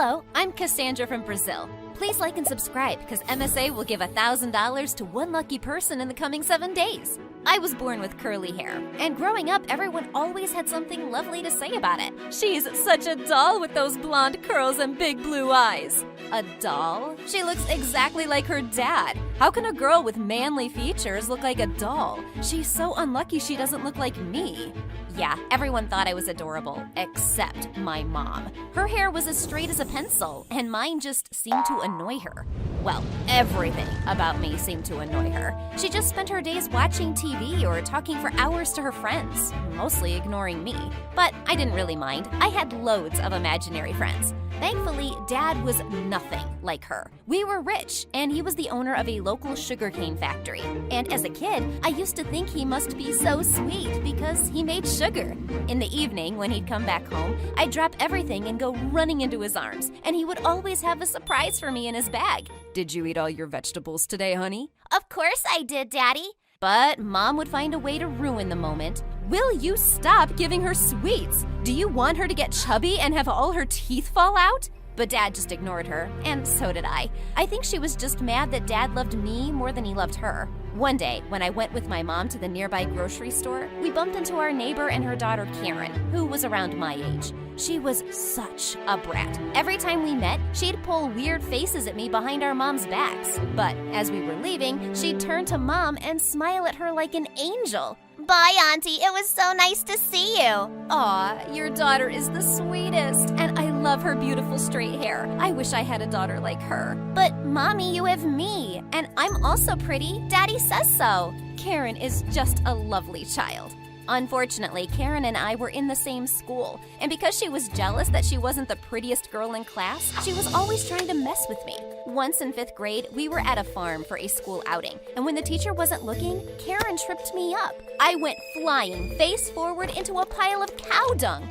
Hello, I'm Cassandra from Brazil. Please like and subscribe because MSA will give $1,000 to one lucky person in the coming 7 days. I was born with curly hair, and growing up, everyone always had something lovely to say about it. She's such a doll with those blonde curls and big blue eyes. A doll? She looks exactly like her dad. How can a girl with manly features look like a doll? She's so unlucky she doesn't look like me. Yeah, everyone thought I was adorable, except my mom. Her hair was as straight as a pencil, and mine just seemed to annoy her. Well, everything about me seemed to annoy her. She just spent her days watching TV or talking for hours to her friends, mostly ignoring me. But I didn't really mind. I had loads of imaginary friends. Thankfully, Dad was nothing like her. We were rich, and he was the owner of a local sugarcane factory. And as a kid, I used to think he must be so sweet because he made sugar. In the evening, when he'd come back home, I'd drop everything and go running into his arms, and he would always have a surprise for me in his bag. Did you eat all your vegetables today, honey? Of course I did, Daddy. But Mom would find a way to ruin the moment. Will you stop giving her sweets? Do you want her to get chubby and have all her teeth fall out? But Dad just ignored her, and so did I. I think she was just mad that Dad loved me more than he loved her. One day, when I went with my mom to the nearby grocery store, we bumped into our neighbor and her daughter Karen, who was around my age. She was such a brat. Every time we met, she'd pull weird faces at me behind our moms' backs. But as we were leaving, she'd turn to Mom and smile at her like an angel. Bye, Auntie. It was so nice to see you. Aw, your daughter is the sweetest, and I love her beautiful straight hair. I wish I had a daughter like her. But, Mommy, you have me, and I'm also pretty. Daddy says so. Karen is just a lovely child. Unfortunately, Karen and I were in the same school, and because she was jealous that she wasn't the prettiest girl in class, she was always trying to mess with me. Once in 5th grade, we were at a farm for a school outing, and when the teacher wasn't looking, Karen tripped me up. I went flying face forward into a pile of cow dung.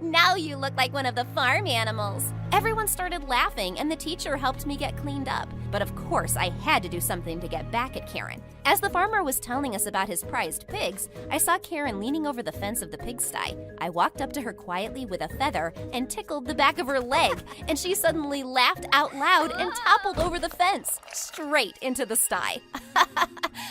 Now you look like one of the farm animals. Everyone started laughing, and the teacher helped me get cleaned up. But of course, I had to do something to get back at Karen. As the farmer was telling us about his prized pigs, I saw Karen leaning over the fence of the pigsty. I walked up to her quietly with a feather and tickled the back of her leg, and she suddenly laughed out loud and toppled over the fence, straight into the sty.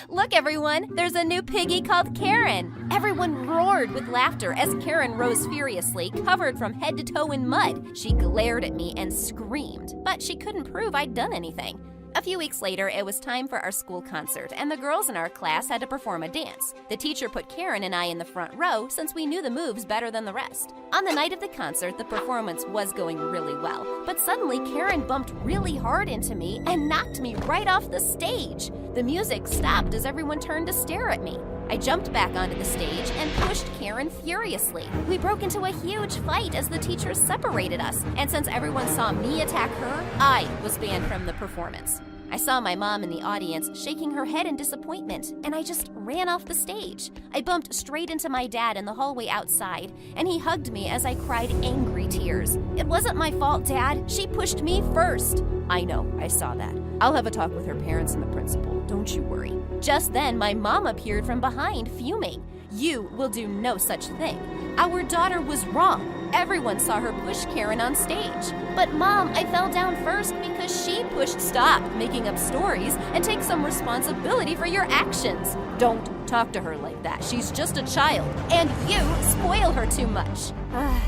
Look, everyone, there's a new piggy called Karen. Everyone roared with laughter as Karen rose furiously, covered from head to toe in mud. She glared at me and screamed, but she couldn't prove I'd done anything. A few weeks later, it was time for our school concert, and the girls in our class had to perform a dance. The teacher put Karen and I in the front row since we knew the moves better than the rest. On the night of the concert, the performance was going really well, but suddenly Karen bumped really hard into me and knocked me right off the stage. The music stopped as everyone turned to stare at me. I jumped back onto the stage and pushed Karen furiously. We broke into a huge fight as the teachers separated us, and since everyone saw me attack her, I was banned from the performance. I saw my mom in the audience shaking her head in disappointment, and I just ran off the stage. I bumped straight into my dad in the hallway outside, and he hugged me as I cried angry tears. It wasn't my fault, Dad. She pushed me first. I know, I saw that. I'll have a talk with her parents and the principal. Don't you worry. Just then, my mom appeared from behind, fuming. You will do no such thing. Our daughter was wrong. Everyone saw her push Karen on stage. But Mom, I fell down first because she pushed. Stop making up stories and take some responsibility for your actions. Don't talk to her like that. She's just a child, and you spoil her too much.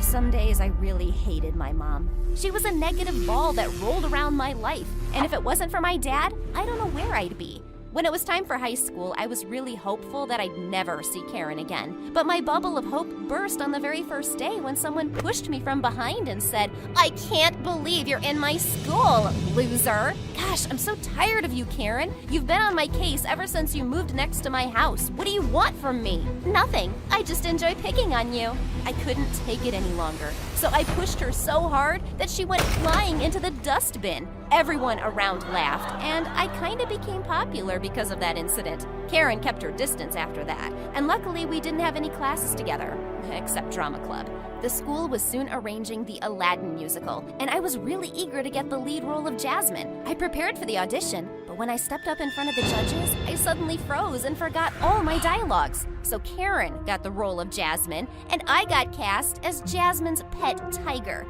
Some days I really hated my mom. She was a negative ball that rolled around my life, and if it wasn't for my dad, I don't know where I'd be. When it was time for high school, I was really hopeful that I'd never see Karen again. But my bubble of hope burst on the very first day when someone pushed me from behind and said, "I can't believe you're in my school, loser." Gosh, I'm so tired of you, Karen. You've been on my case ever since you moved next to my house. What do you want from me? Nothing. I just enjoy picking on you. I couldn't take it any longer, so I pushed her so hard that she went flying into the dustbin. Everyone around laughed, and I kind of became popular because of that incident. Karen kept her distance after that, and luckily we didn't have any classes together, except drama club. The school was soon arranging the Aladdin musical, and I was really eager to get the lead role of Jasmine. I prepared for the audition, but when I stepped up in front of the judges, I suddenly froze and forgot all my dialogues. So Karen got the role of Jasmine, and I got cast as Jasmine's pet tiger.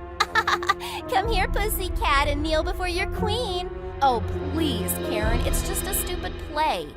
Come here, pussycat, and kneel before your queen. Oh, please, Karen, it's just a stupid play.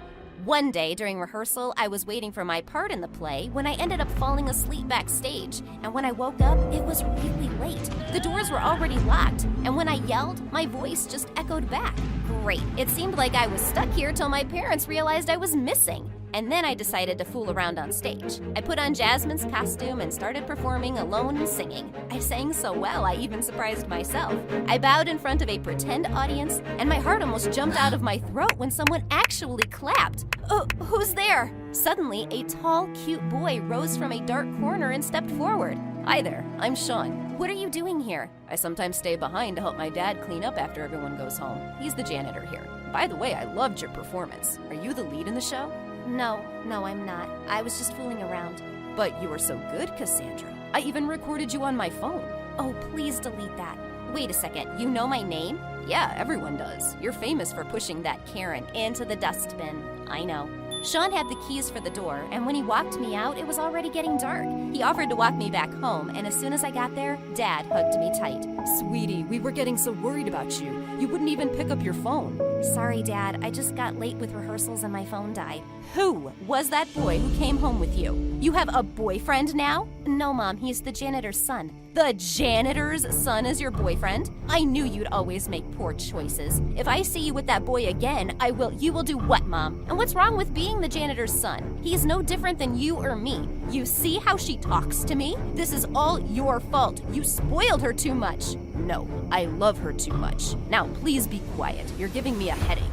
One day during rehearsal, I was waiting for my part in the play when I ended up falling asleep backstage. And when I woke up, it was really late. The doors were already locked, and when I yelled, my voice just echoed back. Great. It seemed like I was stuck here till my parents realized I was missing. And then I decided to fool around on stage. I put on Jasmine's costume and started performing alone and singing. I sang so well, I even surprised myself. I bowed in front of a pretend audience, and my heart almost jumped out of my throat when someone actually clapped. Oh, who's there? Suddenly, a tall, cute boy rose from a dark corner and stepped forward. Hi there, I'm Sean. What are you doing here? I sometimes stay behind to help my dad clean up after everyone goes home. He's the janitor here. By the way, I loved your performance. Are you the lead in the show? No, I'm not. I was just fooling around. But you were so good, Cassandra. I even recorded you on my phone. Oh, please delete that. Wait a second, you know my name? Yeah, everyone does. You're famous for pushing that Karen into the dustbin. I know. Sean had the keys for the door, and when he walked me out, it was already getting dark. He offered to walk me back home, and as soon as I got there, Dad hugged me tight. Sweetie, we were getting so worried about you. You wouldn't even pick up your phone. Sorry, Dad. I just got late with rehearsals and my phone died. Who was that boy who came home with you? You have a boyfriend now? No, Mom. He's the janitor's son. The janitor's son is your boyfriend? I knew you'd always make poor choices. If I see you with that boy again, you will do what, Mom? And what's wrong with being the janitor's son? He's no different than you or me. You see how she talks to me? This is all your fault. You spoiled her too much. No, I love her too much. Now, please be quiet. You're giving me a headache.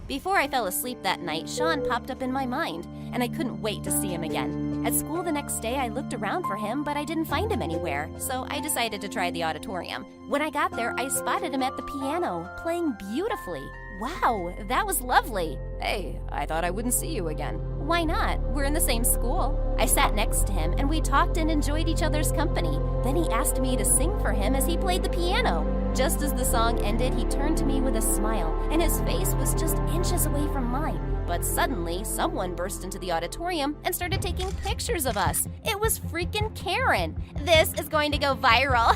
Before I fell asleep that night, Sean popped up in my mind, and I couldn't wait to see him again. At school the next day, I looked around for him, but I didn't find him anywhere, so I decided to try the auditorium. When I got there, I spotted him at the piano, playing beautifully. Wow, that was lovely. Hey, I thought I wouldn't see you again. Why not? We're in the same school. I sat next to him, and we talked and enjoyed each other's company. Then he asked me to sing for him as he played the piano. Just as the song ended, he turned to me with a smile, and his face was just inches away from mine. But suddenly, someone burst into the auditorium and started taking pictures of us. It was freaking Karen. This is going to go viral.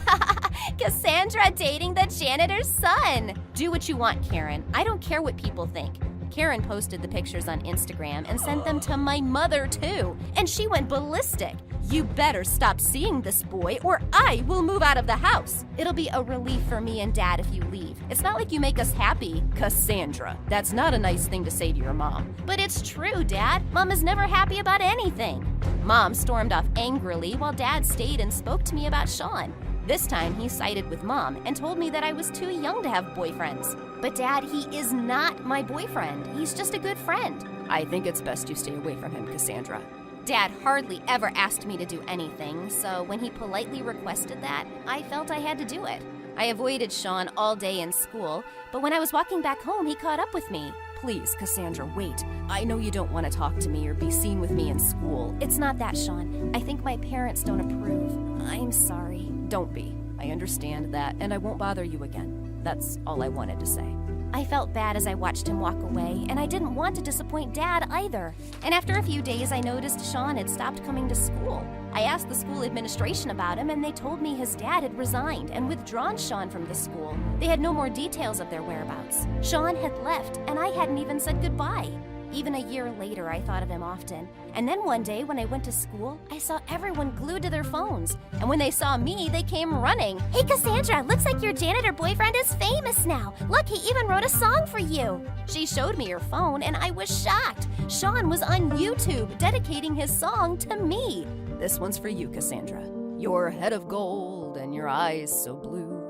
Cassandra dating the janitor's son. Do what you want, Karen. I don't care what people think. Karen posted the pictures on Instagram and sent them to my mother, too. And she went ballistic. You better stop seeing this boy or I will move out of the house. It'll be a relief for me and Dad if you leave. It's not like you make us happy. Cassandra, that's not a nice thing to say to your mom. But it's true, Dad. Mom is never happy about anything. Mom stormed off angrily while Dad stayed and spoke to me about Sean. This time, he sided with Mom and told me that I was too young to have boyfriends. But Dad, he is not my boyfriend. He's just a good friend. I think it's best you stay away from him, Cassandra. Dad hardly ever asked me to do anything, so when he politely requested that, I felt I had to do it. I avoided Sean all day in school, but when I was walking back home, he caught up with me. Please, Cassandra, wait. I know you don't want to talk to me or be seen with me in school. It's not that, Sean. I think my parents don't approve. I'm sorry. Don't be. I understand that, and I won't bother you again. That's all I wanted to say. I felt bad as I watched him walk away, and I didn't want to disappoint Dad either. And after a few days, I noticed Sean had stopped coming to school. I asked the school administration about him, and they told me his dad had resigned and withdrawn Sean from the school. They had no more details of their whereabouts. Sean had left, and I hadn't even said goodbye. Even a year later, I thought of him often. And then one day, when I went to school, I saw everyone glued to their phones. And when they saw me, they came running. Hey, Cassandra, looks like your janitor boyfriend is famous now. Look, he even wrote a song for you. She showed me her phone, and I was shocked. Sean was on YouTube, dedicating his song to me. This one's for you, Cassandra. Your head of gold and your eyes so blue.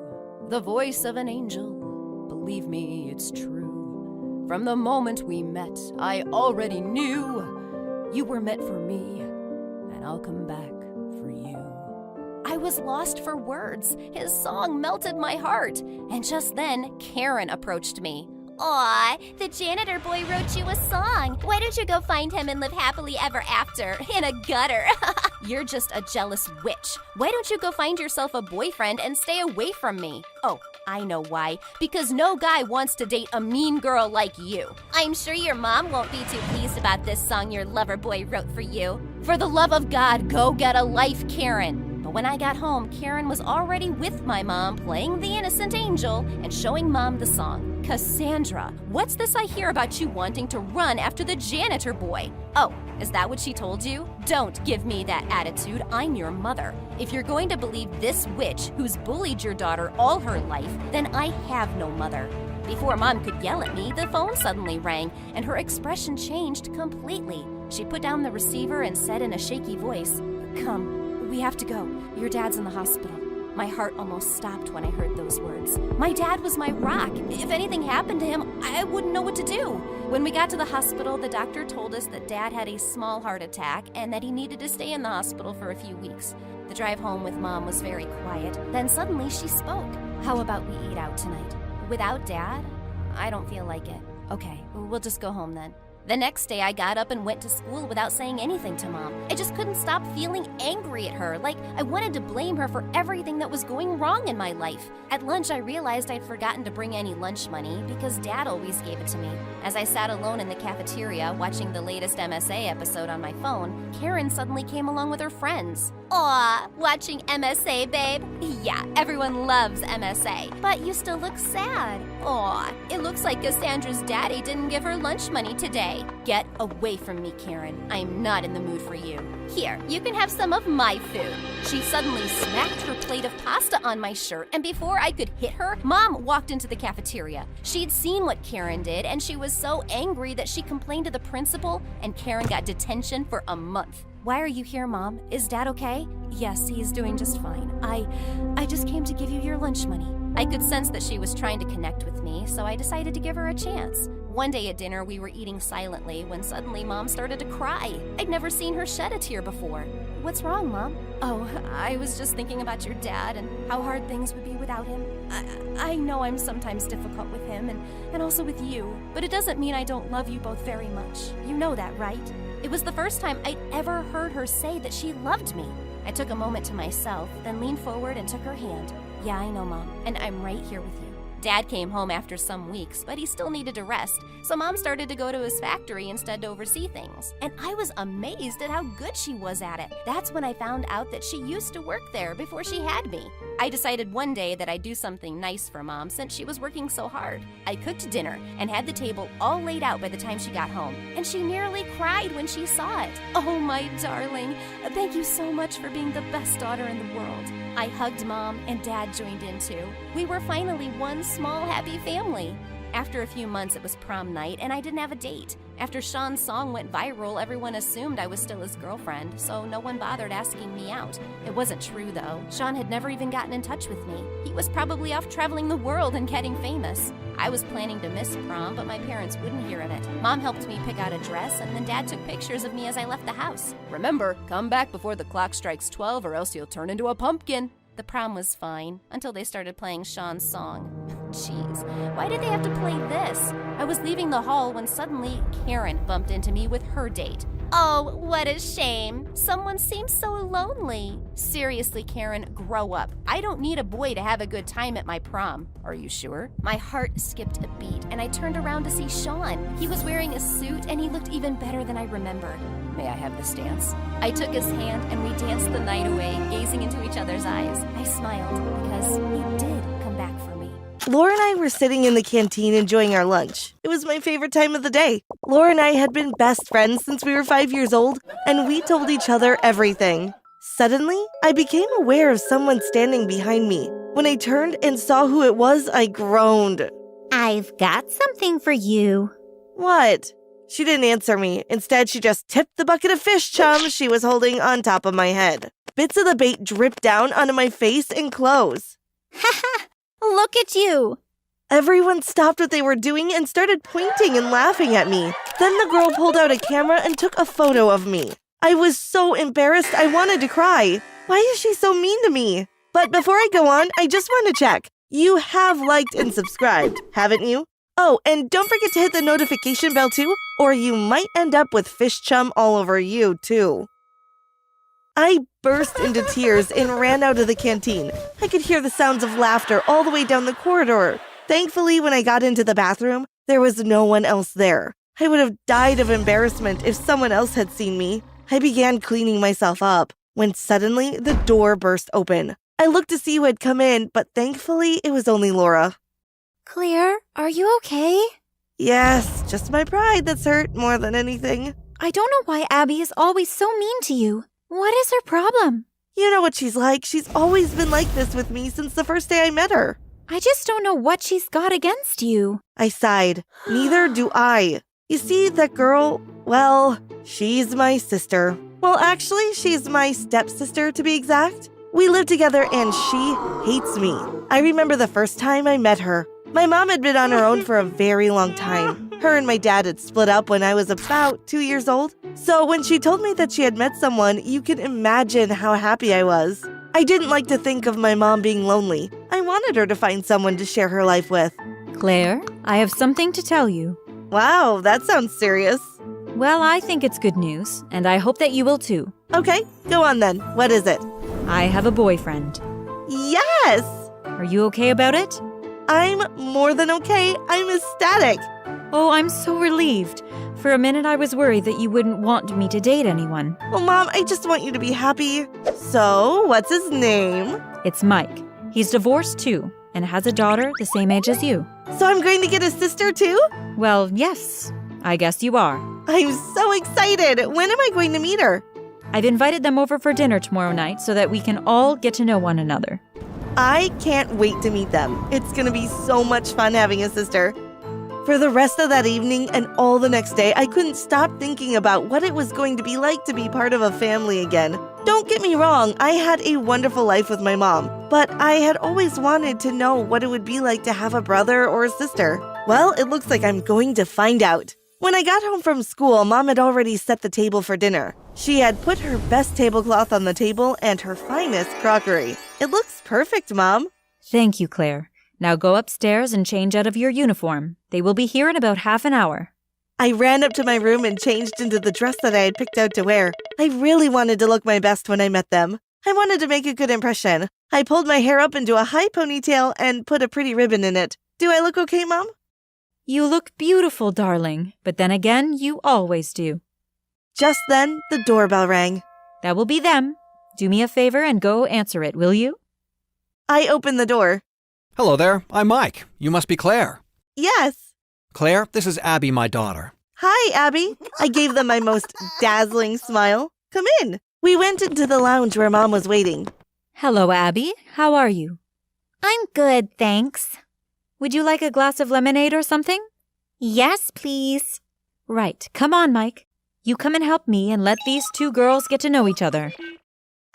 The voice of an angel, believe me, it's true. From the moment we met, I already knew you were meant for me, and I'll come back for you. I was lost for words. His song melted my heart. And just then, Karen approached me. Aw, the janitor boy wrote you a song. Why don't you go find him and live happily ever after in a gutter? You're just a jealous witch. Why don't you go find yourself a boyfriend and stay away from me? Oh, I know why. Because no guy wants to date a mean girl like you. I'm sure your mom won't be too pleased about this song your lover boy wrote for you. For the love of God, go get a life, Karen. But when I got home, Karen was already with my mom playing the innocent angel and showing Mom the song. Cassandra, what's this I hear about you wanting to run after the janitor boy? Oh, is that what she told you? Don't give me that attitude. I'm your mother. If you're going to believe this witch who's bullied your daughter all her life, then I have no mother. Before Mom could yell at me, the phone suddenly rang, and her expression changed completely. She put down the receiver and said in a shaky voice, "Come, we have to go. Your dad's in the hospital." My heart almost stopped when I heard those words. My dad was my rock. If anything happened to him, I wouldn't know what to do. When we got to the hospital, the doctor told us that Dad had a small heart attack and that he needed to stay in the hospital for a few weeks. The drive home with Mom was very quiet. Then suddenly she spoke. "How about we eat out tonight?" "Without Dad? I don't feel like it." "Okay, we'll just go home then." The next day, I got up and went to school without saying anything to Mom. I just couldn't stop feeling angry at her, like I wanted to blame her for everything that was going wrong in my life. At lunch, I realized I'd forgotten to bring any lunch money because Dad always gave it to me. As I sat alone in the cafeteria watching the latest MSA episode on my phone, Karen suddenly came along with her friends. "Aw, watching MSA, babe?" "Yeah, everyone loves MSA, but you still look sad." "Aw, it looks like Cassandra's daddy didn't give her lunch money today." "Get away from me, Karen. I'm not in the mood for you. Here, you can have some of my food." She suddenly smacked her plate of pasta on my shirt, and before I could hit her, Mom walked into the cafeteria. She'd seen what Karen did, and she was so angry that she complained to the principal, and Karen got detention for a month. "Why are you here, Mom? Is Dad okay?" "Yes, he's doing just fine. I just came to give you your lunch money." I could sense that she was trying to connect with me, so I decided to give her a chance. One day at dinner, we were eating silently when suddenly Mom started to cry. I'd never seen her shed a tear before. "What's wrong, Mom?" "Oh, I was just thinking about your dad and how hard things would be without him. I know I'm sometimes difficult with him and also with you, but it doesn't mean I don't love you both very much. You know that, right?" It was the first time I'd ever heard her say that she loved me. I took a moment to myself, then leaned forward and took her hand. "Yeah, I know, Mom, and I'm right here with you." Dad came home after some weeks, but he still needed to rest, so Mom started to go to his factory instead to oversee things. And I was amazed at how good she was at it. That's when I found out that she used to work there before she had me. I decided one day that I'd do something nice for Mom since she was working so hard. I cooked dinner and had the table all laid out by the time she got home, and she nearly cried when she saw it. "Oh, my darling, thank you so much for being the best daughter in the world." I hugged Mom, and Dad joined in too. We were finally one small, happy family. After a few months, it was prom night, and I didn't have a date. After Sean's song went viral, everyone assumed I was still his girlfriend, so no one bothered asking me out. It wasn't true, though. Sean had never even gotten in touch with me. He was probably off traveling the world and getting famous. I was planning to miss prom, but my parents wouldn't hear of it. Mom helped me pick out a dress, and then Dad took pictures of me as I left the house. "Remember, come back before the clock strikes 12 or else you'll turn into a pumpkin." The prom was fine, until they started playing Sean's song. Jeez, why did they have to play this? I was leaving the hall when suddenly Karen bumped into me with her date. "Oh, what a shame. Someone seems so lonely." "Seriously, Karen, grow up. I don't need a boy to have a good time at my prom." "Are you sure?" My heart skipped a beat, and I turned around to see Sean. He was wearing a suit, and he looked even better than I remembered. "May I have this dance?" I took his hand, and we danced the night away, gazing into each other's eyes. I smiled, because he did come back for me. Laura and I were sitting in the canteen enjoying our lunch. It was my favorite time of the day. Laura and I had been best friends since we were 5 years old, and we told each other everything. Suddenly, I became aware of someone standing behind me. When I turned and saw who it was, I groaned. "I've got something for you." "What?" She didn't answer me. Instead, she just tipped the bucket of fish chum she was holding on top of my head. Bits of the bait dripped down onto my face and clothes. "Ha! Look at you." Everyone stopped what they were doing and started pointing and laughing at me. Then the girl pulled out a camera and took a photo of me. I was so embarrassed I wanted to cry. Why is she so mean to me? But before I go on, I just want to check. You have liked and subscribed, haven't you? Oh, and don't forget to hit the notification bell too, or you might end up with fish chum all over you too. I burst into tears and ran out of the canteen. I could hear the sounds of laughter all the way down the corridor. Thankfully, when I got into the bathroom, there was no one else there. I would have died of embarrassment if someone else had seen me. I began cleaning myself up. when suddenly the door burst open. I looked to see who had come in, but thankfully it was only Laura. Claire, are you okay? Yes, just my pride that's hurt more than anything. I don't know why Abby is always so mean to you. What is her problem? You know what she's like. She's always been like this with me since the first day I met her. I just don't know what she's got against you. I sighed. Neither do I. You see, that girl, well, she's my sister. Well, actually, she's my stepsister to be exact. We live together and she hates me. I remember the first time I met her. My mom had been on her own for a very long time. Her and my dad had split up when I was about 2 years old. So when she told me that she had met someone, you can imagine how happy I was. I didn't like to think of my mom being lonely. I wanted her to find someone to share her life with. Claire, I have something to tell you. Wow, that sounds serious. Well, I think it's good news, and I hope that you will too. Okay, go on then. What is it? I have a boyfriend. Yes! Are you okay about it? I'm more than okay. I'm ecstatic. Oh, I'm so relieved. For a minute, I was worried that you wouldn't want me to date anyone. Well, Mom, I just want you to be happy. So, what's his name? It's Mike. He's divorced too, and has a daughter the same age as you. So I'm going to get a sister too? Well, yes, I guess you are. I'm so excited. When am I going to meet her? I've invited them over for dinner tomorrow night so that we can all get to know one another. I can't wait to meet them. It's going to be so much fun having a sister. For the rest of that evening and all the next day, I couldn't stop thinking about what it was going to be like to be part of a family again. Don't get me wrong, I had a wonderful life with my mom, but I had always wanted to know what it would be like to have a brother or a sister. Well, it looks like I'm going to find out. When I got home from school, Mom had already set the table for dinner. She had put her best tablecloth on the table and her finest crockery. It looks perfect, Mom. Thank you, Claire. Now go upstairs and change out of your uniform. They will be here in about half an hour. I ran up to my room and changed into the dress that I had picked out to wear. I really wanted to look my best when I met them. I wanted to make a good impression. I pulled my hair up into a high ponytail and put a pretty ribbon in it. Do I look okay, Mom? You look beautiful, darling, but then again, you always do. Just then, the doorbell rang. That will be them. Do me a favor and go answer it, will you? I opened the door. Hello there, I'm Mike. You must be Claire. Yes. Claire, this is Abby, my daughter. Hi, Abby. I gave them my most dazzling smile. Come in. We went into the lounge where Mom was waiting. Hello, Abby. How are you? I'm good, thanks. Would you like a glass of lemonade or something? Yes, please. Right. Come on, Mike. You come and help me and let these two girls get to know each other.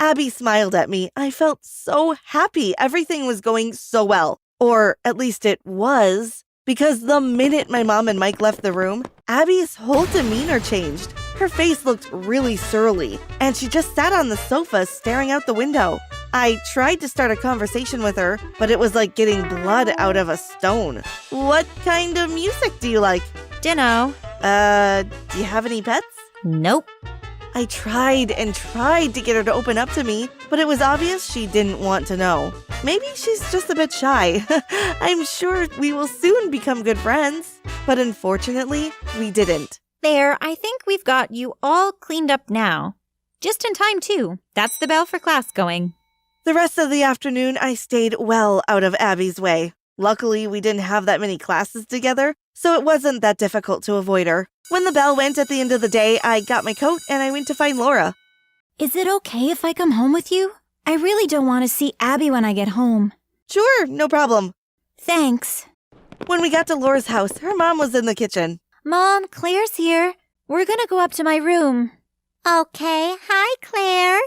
Abby smiled at me. I felt so happy. Everything was going so well. Or at least it was. Because the minute my mom and Mike left the room, Abby's whole demeanor changed. Her face looked really surly, and she just sat on the sofa staring out the window. I tried to start a conversation with her, but it was like getting blood out of a stone. What kind of music do you like? Dunno. Do you have any pets? Nope. I tried and tried to get her to open up to me, but it was obvious she didn't want to know. Maybe she's just a bit shy. I'm sure we will soon become good friends. But unfortunately, we didn't. There, I think we've got you all cleaned up now. Just in time, too. That's the bell for class going. The rest of the afternoon, I stayed well out of Abby's way. Luckily, we didn't have that many classes together, so it wasn't that difficult to avoid her. When the bell went at the end of the day, I got my coat and I went to find Laura. Is it okay if I come home with you? I really don't want to see Abby when I get home. Sure, no problem. Thanks. When we got to Laura's house, her mom was in the kitchen. Mom, Claire's here. We're gonna go up to my room. Okay. Hi, Claire.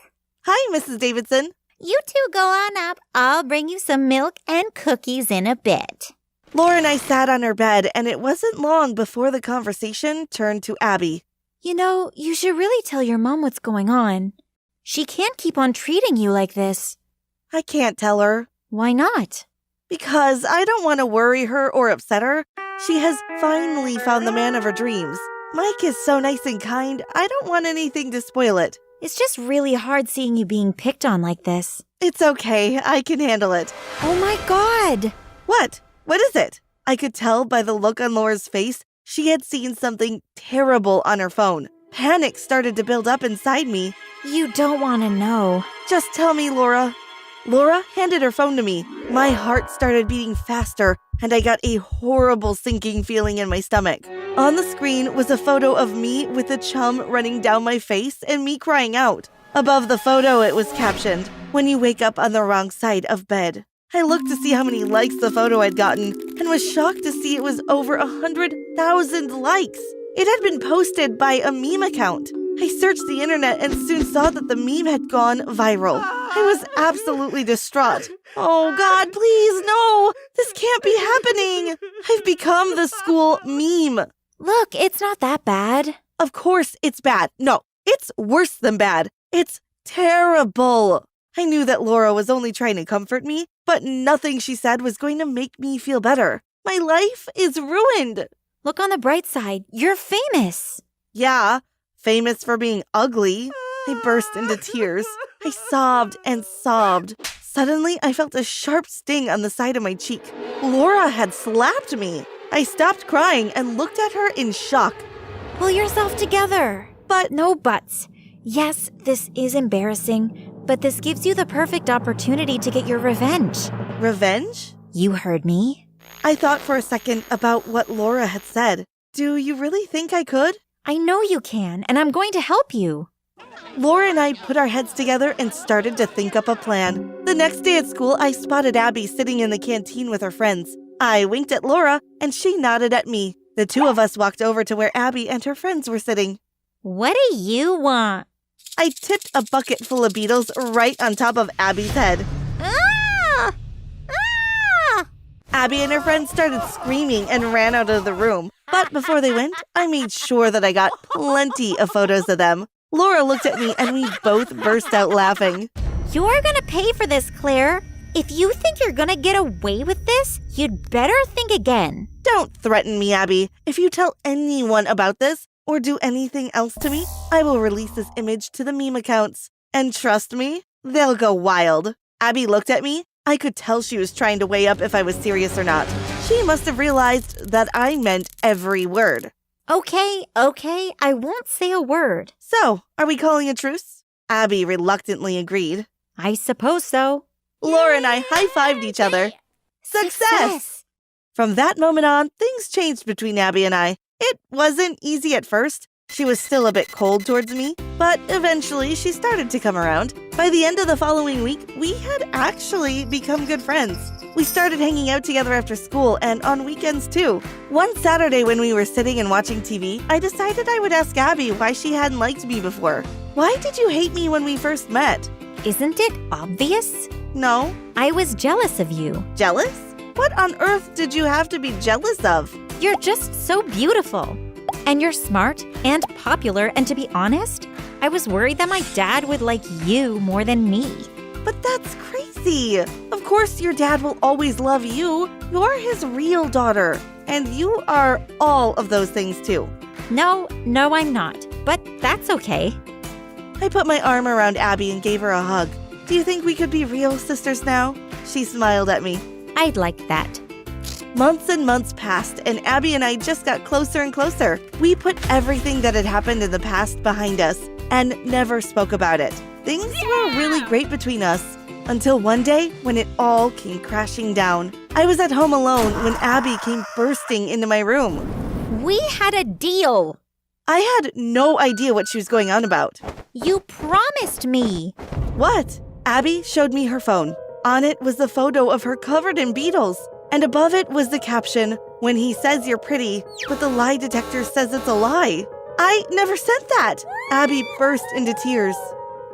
Hi, Mrs. Davidson. You two go on up. I'll bring you some milk and cookies in a bit. Laura and I sat on her bed, and it wasn't long before the conversation turned to Abby. You know, you should really tell your mom what's going on. She can't keep on treating you like this. I can't tell her. Why not? Because I don't want to worry her or upset her. She has finally found the man of her dreams. Mike is so nice and kind, I don't want anything to spoil it. It's just really hard seeing you being picked on like this. It's okay, I can handle it. Oh my God! What? What is it? I could tell by the look on Laura's face she had seen something terrible on her phone. Panic started to build up inside me. You don't want to know. Just tell me, Laura. Laura handed her phone to me. My heart started beating faster, and I got a horrible sinking feeling in my stomach. On the screen was a photo of me with a chum running down my face and me crying out. Above the photo, it was captioned, "When you wake up on the wrong side of bed." I looked to see how many likes the photo had gotten and was shocked to see it was over 100,000 likes. It had been posted by a meme account. I searched the internet and soon saw that the meme had gone viral. I was absolutely distraught. Oh God, please, no! This can't be happening! I've become the school meme. Look, it's not that bad. Of course it's bad. No, it's worse than bad. It's terrible. I knew that Laura was only trying to comfort me, but nothing she said was going to make me feel better. My life is ruined. Look on the bright side. You're famous. Yeah, famous for being ugly. I burst into tears. I sobbed and sobbed. Suddenly, I felt a sharp sting on the side of my cheek. Laura had slapped me. I stopped crying and looked at her in shock. Pull yourself together. But No buts. Yes, this is embarrassing, but this gives you the perfect opportunity to get your revenge. revenge? You heard me. I thought for a second about what Laura had said. Do you really think I could? I know you can, and I'm going to help you. Laura and I put our heads together and started to think up a plan. The next day at school, I spotted Abby sitting in the canteen with her friends. I winked at Laura, and she nodded at me. The two of us walked over to where Abby and her friends were sitting. What do you want? I tipped a bucket full of beetles right on top of Abby's head. Ah! Ah! Abby and her friends started screaming and ran out of the room. But before they went, I made sure that I got plenty of photos of them. Laura looked at me and we both burst out laughing. You're gonna pay for this, Claire. If you think you're gonna get away with this, you'd better think again. Don't threaten me, Abby. If you tell anyone about this or do anything else to me, I will release this image to the meme accounts. And trust me, they'll go wild. Abby looked at me. I could tell she was trying to weigh up if I was serious or not. She must have realized that I meant every word. Okay, I won't say a word. So, are we calling a truce? Abby reluctantly agreed. I suppose so. Laura and I high-fived each other. Success! From that moment on, things changed between Abby and I. It wasn't easy at first. She was still a bit cold towards me, but eventually she started to come around. By the end of the following week, we had actually become good friends. We started hanging out together after school and on weekends too. One Saturday when we were sitting and watching TV, I decided I would ask Abby why she hadn't liked me before. Why did you hate me when we first met? Isn't it obvious? No. I was jealous of you. Jealous? What on earth did you have to be jealous of? You're just so beautiful. And you're smart and popular, and to be honest, I was worried that my dad would like you more than me. But that's crazy. Of course your dad will always love you. You're his real daughter. And you are all of those things too. No, I'm not. But that's okay. I put my arm around Abby and gave her a hug. Do you think we could be real sisters now? She smiled at me. I'd like that. Months and months passed, and Abby and I just got closer and closer. We put everything that had happened in the past behind us and never spoke about it. Things were really great between us until one day when it all came crashing down. I was at home alone when Abby came bursting into my room. We had a deal. I had no idea what she was going on about. You promised me. What? Abby showed me her phone. On it was the photo of her covered in beetles. And above it was the caption, "When he says you're pretty, but the lie detector says it's a lie." I never sent that. Abby burst into tears.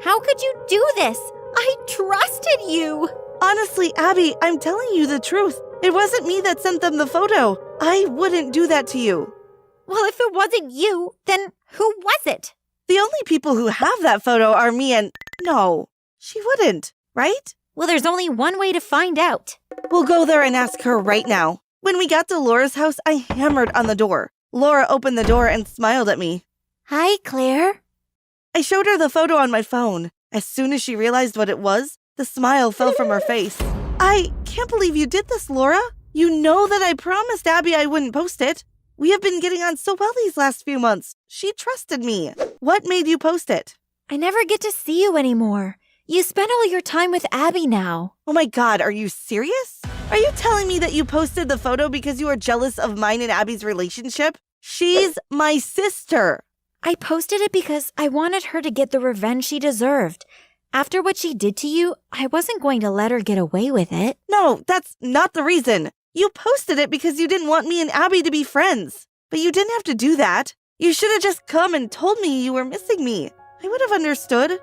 How could you do this? I trusted you. Honestly, Abby, I'm telling you the truth. It wasn't me that sent them the photo. I wouldn't do that to you. Well, if it wasn't you, then who was it? The only people who have that photo are me and... No, she wouldn't, right? Well, there's only one way to find out. We'll go there and ask her right now. When we got to Laura's house, I hammered on the door. Laura opened the door and smiled at me. Hi, Claire. I showed her the photo on my phone. As soon as she realized what it was, the smile fell from her face. I can't believe you did this, Laura. You know that I promised Abby I wouldn't post it. We have been getting on so well these last few months. She trusted me. What made you post it? I never get to see you anymore. You spend all your time with Abby now. Oh my God, are you serious? Are you telling me that you posted the photo because you are jealous of mine and Abby's relationship? She's my sister. I posted it because I wanted her to get the revenge she deserved. After what she did to you, I wasn't going to let her get away with it. No, that's not the reason. You posted it because you didn't want me and Abby to be friends. But you didn't have to do that. You should have just come and told me you were missing me. I would have understood.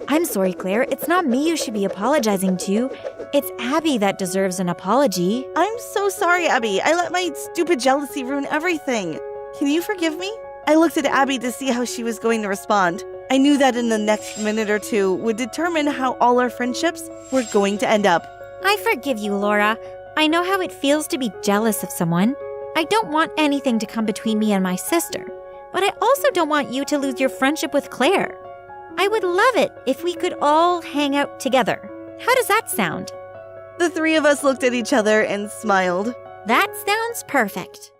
I'm sorry, Claire. It's not me you should be apologizing to. It's Abby that deserves an apology. I'm so sorry, Abby. I let my stupid jealousy ruin everything. Can you forgive me? I looked at Abby to see how she was going to respond. I knew that in the next minute or two would determine how all our friendships were going to end up. I forgive you, Laura. I know how it feels to be jealous of someone. I don't want anything to come between me and my sister. But I also don't want you to lose your friendship with Claire. I would love it if we could all hang out together. How does that sound? The three of us looked at each other and smiled. That sounds perfect.